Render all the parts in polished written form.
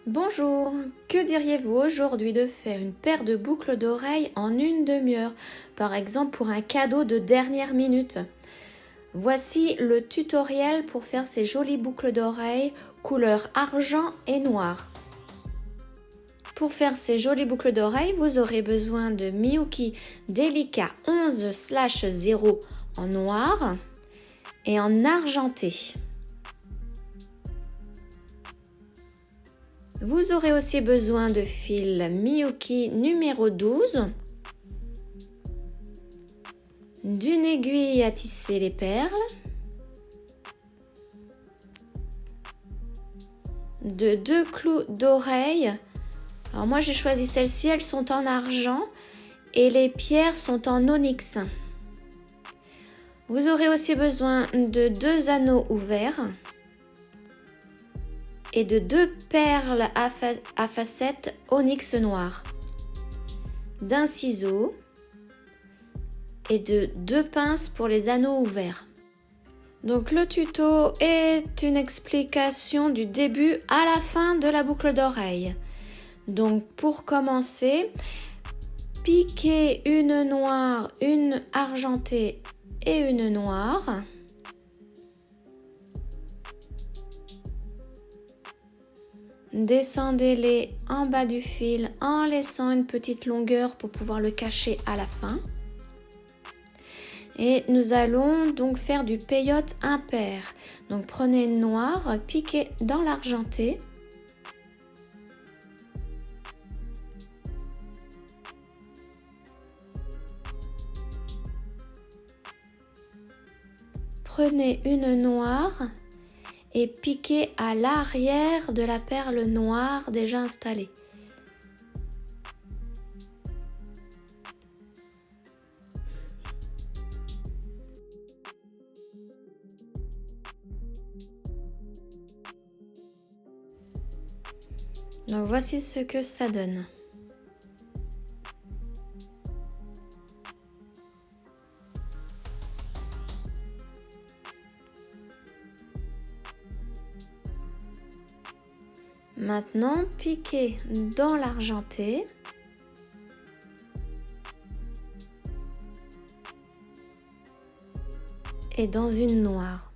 Bonjour, que diriez-vous aujourd'hui de faire une paire de boucles d'oreilles en une demi-heure, par exemple pour un cadeau de dernière minute? Voici le tutoriel pour faire ces jolies boucles d'oreilles couleur argent et noir. Pour faire ces jolies boucles d'oreilles, vous aurez besoin de Miyuki Delica 11/0 en noir et en argenté. Vous aurez aussi besoin de fil Miyuki numéro 12, d'une aiguille à tisser les perles, de 2 clous d'oreille. Alors moi j'ai choisi celles-ci, elles sont en argent et les pierres sont en onyx. Vous aurez aussi besoin de 2 anneaux ouverts et de 2 perles à facettes onyx noir, d'un ciseau et de 2 pinces pour les anneaux ouverts. Donc le tuto est une explication du début à la fin de la boucle d'oreille. Donc pour commencer, piquez une noire, une argentée et une noire. Descendez-les en bas du fil en laissant une petite longueur pour pouvoir le cacher à la fin. Et nous allons donc faire du peyote impair. Donc prenez une noire, piquez dans l'argenté. Prenez une noire et piquez à l'arrière de la perle noire déjà installée. Donc voici ce que ça donne. Maintenant, piquez dans l'argenté. Et dans une noire.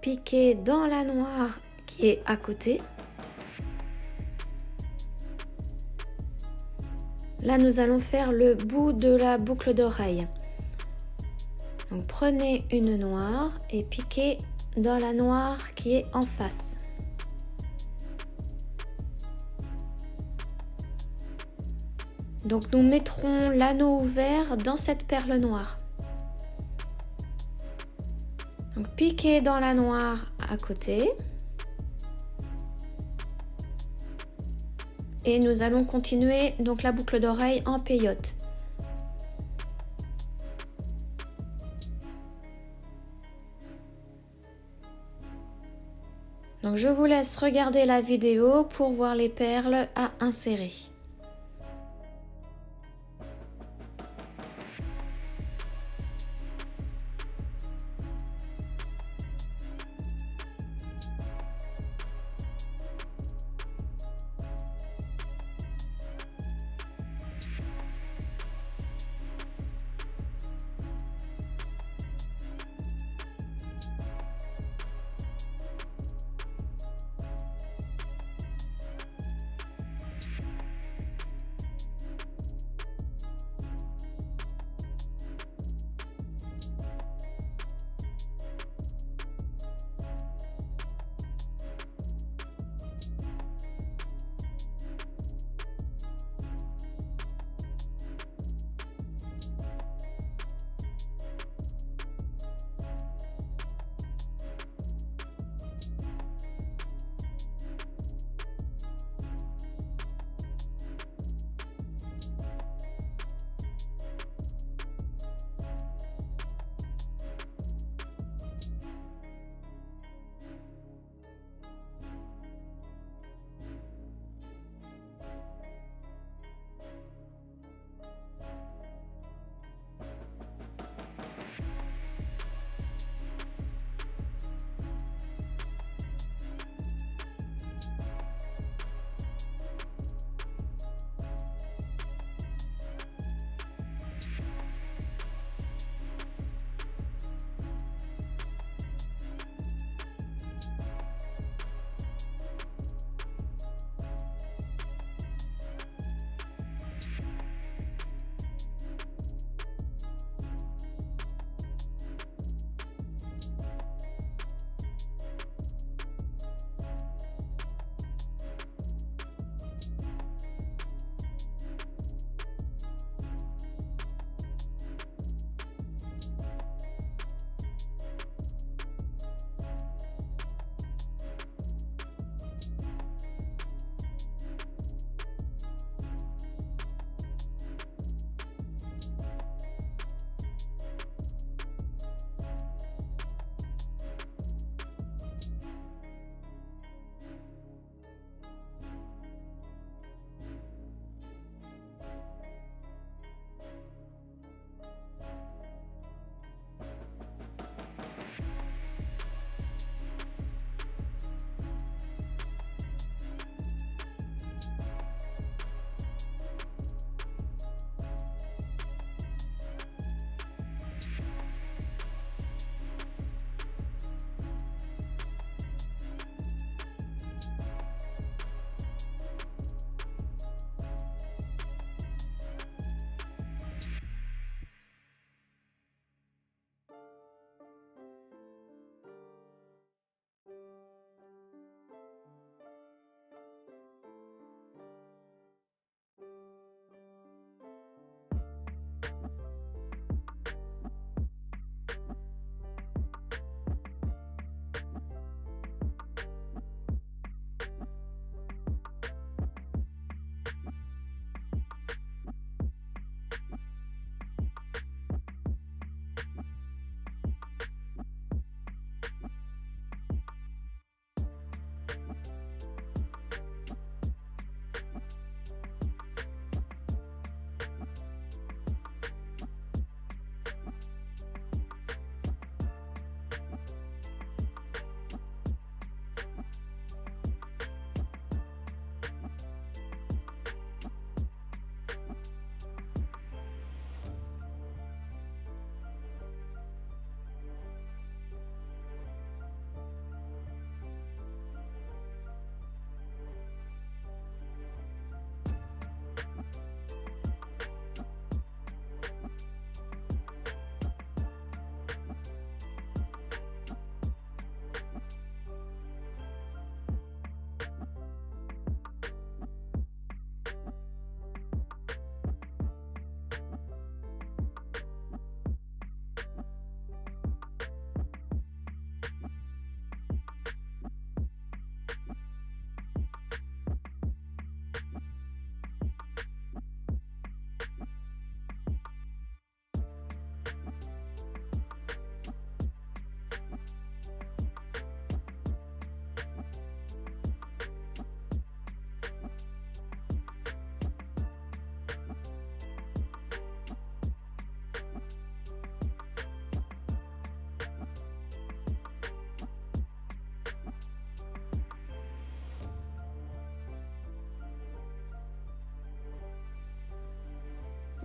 Piquez dans la noire qui est à côté. Là, nous allons faire le bout de la boucle d'oreille. Donc, prenez une noire et piquez dans la noire qui est en face. Donc, nous mettrons l'anneau ouvert dans cette perle noire. Donc, piquez dans la noire à côté. Et nous allons continuer donc la boucle d'oreille en peyote. Donc je vous laisse regarder la vidéo pour voir les perles à insérer.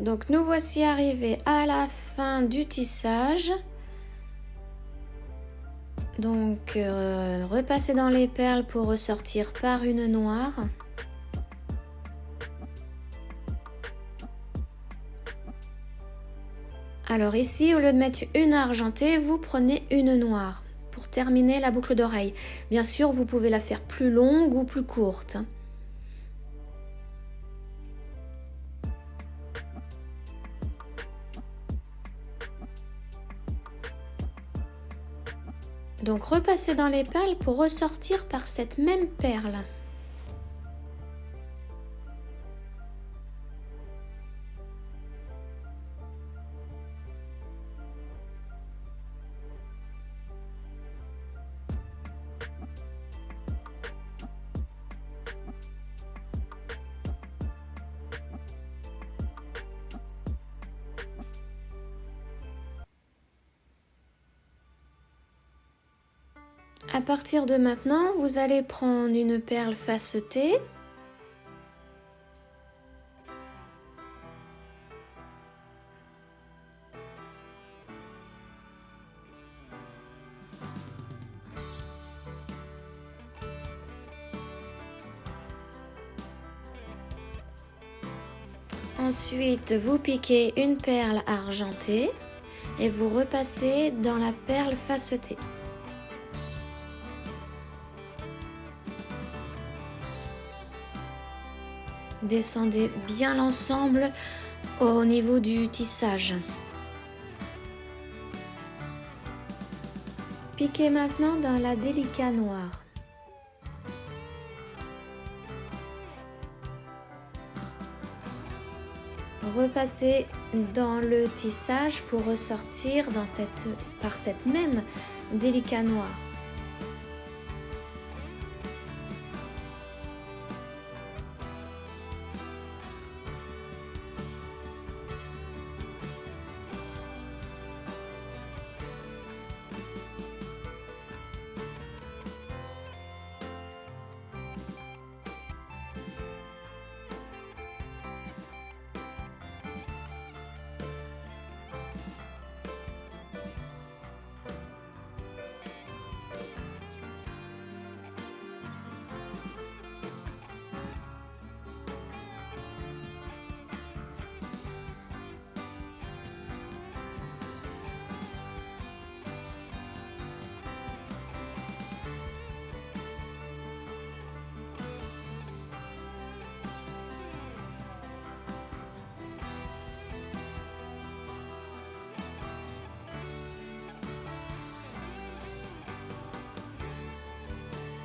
Donc nous voici arrivés à la fin du tissage. Donc repasser dans les perles pour ressortir par une noire. Alors ici, au lieu de mettre une argentée, vous prenez une noire pour terminer la boucle d'oreille. Bien sûr, vous pouvez la faire plus longue ou plus courte. Donc repassez dans les perles pour ressortir par cette même perle. À partir de maintenant, vous allez prendre une perle facetée. Ensuite, vous piquez une perle argentée et vous repassez dans la perle facetée. Descendez bien l'ensemble au niveau du tissage. Piquez maintenant dans la délicat noire. Repassez dans le tissage pour ressortir par cette même délicat noire.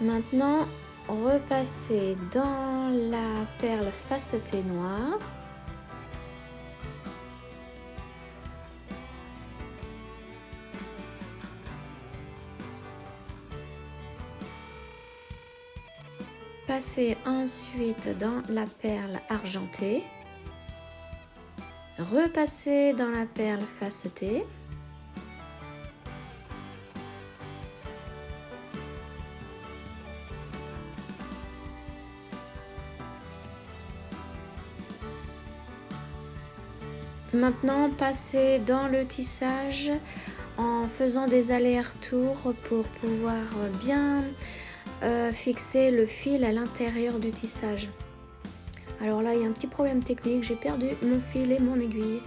Maintenant, repassez dans la perle facetée noire. Passez ensuite dans la perle argentée. Repassez dans la perle facetée. Maintenant, passez dans le tissage en faisant des allers-retours pour pouvoir bien fixer le fil à l'intérieur du tissage. Alors là, il y a un petit problème technique, j'ai perdu mon fil et mon aiguille.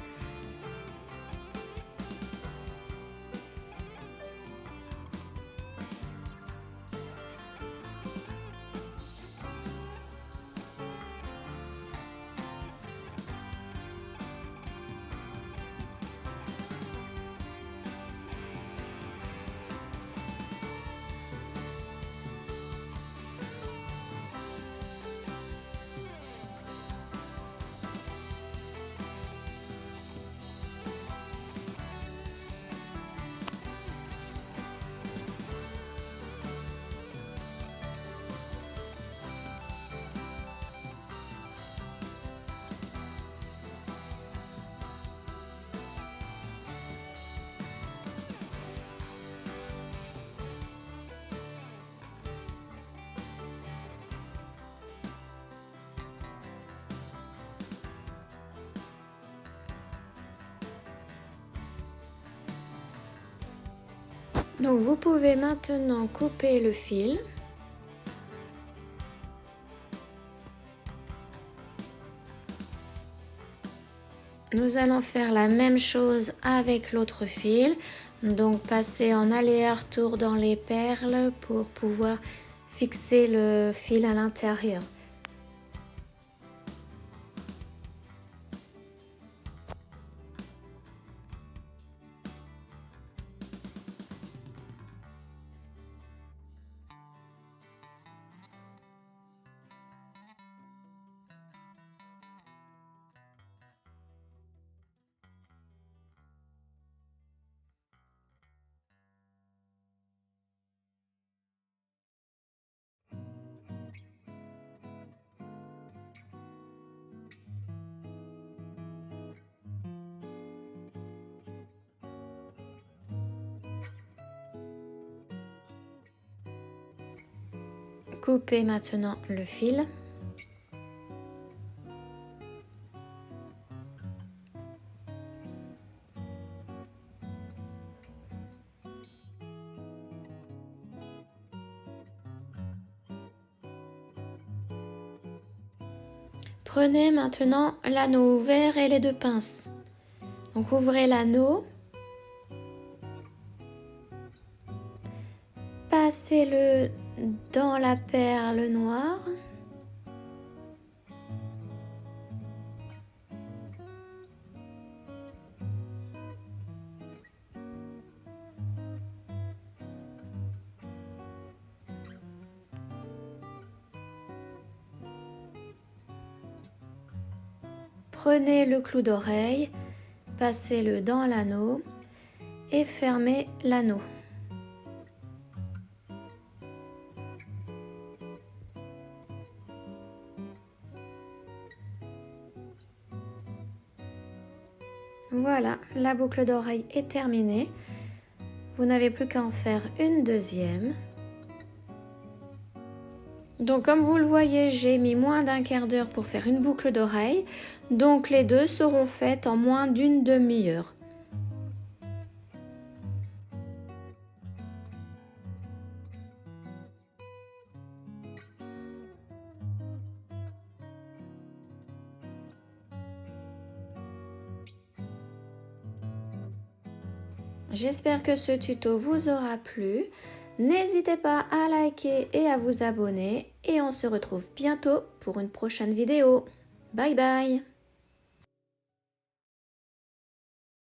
Donc vous pouvez maintenant couper le fil. Nous allons faire la même chose avec l'autre fil. Donc passer en aller-retour dans les perles pour pouvoir fixer le fil à l'intérieur. Coupez maintenant le fil. Prenez maintenant l'anneau ouvert et les deux pinces. Donc ouvrez l'anneau. Passez-le dans la perle noire. Prenez le clou d'oreille, passez-le dans l'anneau et fermez l'anneau. Voilà, la boucle d'oreille est terminée. Vous n'avez plus qu'à en faire une deuxième. Donc comme vous le voyez, j'ai mis moins d'un quart d'heure pour faire une boucle d'oreille. Donc les deux seront faites en moins d'une demi-heure. J'espère que ce tuto vous aura plu. N'hésitez pas à liker et à vous abonner et on se retrouve bientôt pour une prochaine vidéo. Bye bye!